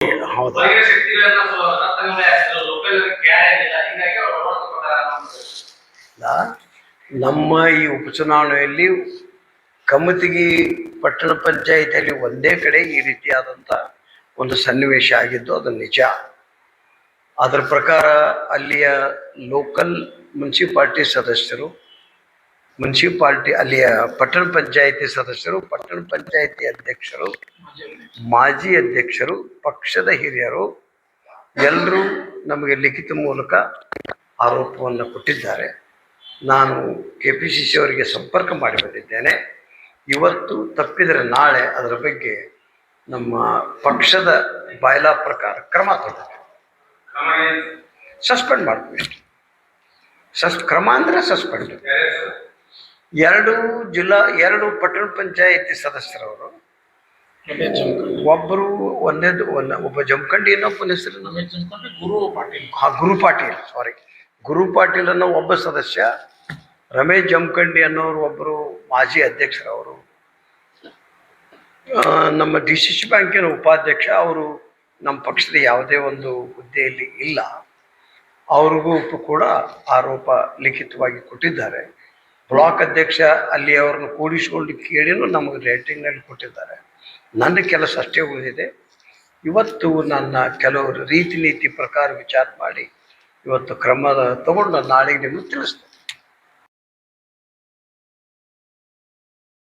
ಹೌದಾ? ನಮ್ಮ ಈ ಉಪಚುನಾವಣೆಯಲ್ಲಿ ಕಮತಗಿ ಪಟ್ಟಣ ಪಂಚಾಯಿತಿಯಲ್ಲಿ ಒಂದೇ ಕಡೆ ಈ ರೀತಿಯಾದಂಥ ಒಂದು ಸನ್ನಿವೇಶ ಆಗಿದ್ದು ಅದು ನಿಜ. ಅದರ ಪ್ರಕಾರ ಅಲ್ಲಿಯ ಲೋಕಲ್ ಮುನ್ಸಿಪಾಲ್ಟಿ ಸದಸ್ಯರು, ಅಲ್ಲಿಯ ಪಟ್ಟಣ ಪಂಚಾಯಿತಿ ಸದಸ್ಯರು, ಪಟ್ಟಣ ಪಂಚಾಯಿತಿ ಅಧ್ಯಕ್ಷರು, ಮಾಜಿ ಅಧ್ಯಕ್ಷರು, ಪಕ್ಷದ ಹಿರಿಯರು ಎಲ್ಲರೂ ನಮಗೆ ಲಿಖಿತ ಮೂಲಕ ಆರೋಪವನ್ನು ಕೊಟ್ಟಿದ್ದಾರೆ. ನಾನು KPCC ಅವರಿಗೆ ಸಂಪರ್ಕ ಮಾಡಿ ಬಂದಿದ್ದೇನೆ. ಇವತ್ತು ತಪ್ಪಿದರೆ ನಾಳೆ ಅದರ ಬಗ್ಗೆ ನಮ್ಮ ಪಕ್ಷದ ಬಾಯ್ಲಾ ಪ್ರಕಾರ ಕ್ರಮ ತಗೋಬೇಕು. ಸಸ್ಪೆಂಡ್ ಮಾಡ್ತೀವಿ ಇಷ್ಟು. ಕ್ರಮ ಅಂದರೆ ಸಸ್ಪೆಂಡ್. ಎರಡು ಪಟ್ಟಣ ಪಂಚಾಯಿತಿ ಸದಸ್ಯರವರು, ಒಬ್ಬರು ಒಬ್ಬ ಜಮಖಂಡಿ ಇನ್ನೊಬ್ಬನ ಹೆಸರು ಗುರು ಪಾಟೀಲ್ ಅನ್ನೋ ಒಬ್ಬ ಸದಸ್ಯ, ರಮೇಶ್ ಜಮಖಂಡಿ ಅನ್ನೋರು ಒಬ್ಬರು ಮಾಜಿ ಅಧ್ಯಕ್ಷರವರು, ನಮ್ಮ DCC ಬ್ಯಾಂಕಿನ ಉಪಾಧ್ಯಕ್ಷ, ಅವರು ನಮ್ಮ ಪಕ್ಷದ ಯಾವುದೇ ಒಂದು ಹುದ್ದೆಯಲ್ಲಿ ಇಲ್ಲ. ಅವ್ರಿಗೂ ಕೂಡ ಆರೋಪ ಲಿಖಿತವಾಗಿ ಕೊಟ್ಟಿದ್ದಾರೆ. ಬ್ಲಾಕ್ ಅಧ್ಯಕ್ಷ ಅಲ್ಲಿ ಅವ್ರನ್ನ ಕೂಡಿಸ್ಕೊಂಡು ಕೇಳಿನೂ ನಮಗೆ ರೇಟಿಂಗ್ನಲ್ಲಿ ಕೊಟ್ಟಿದ್ದಾರೆ. ನನ್ನ ಕೆಲಸ ಅಷ್ಟೇ ಉಳಿದಿದೆ. ಇವತ್ತು ನನ್ನ ಕೆಲವರು ರೀತಿ ನೀತಿ ಪ್ರಕಾರ ವಿಚಾರ ಮಾಡಿ ಇವತ್ತು ಕ್ರಮ ತಗೊಂಡು ನಾನು ನಾಳೆಗೆ ನಿಮಗೆ ತಿಳಿಸ್ತೇನೆ.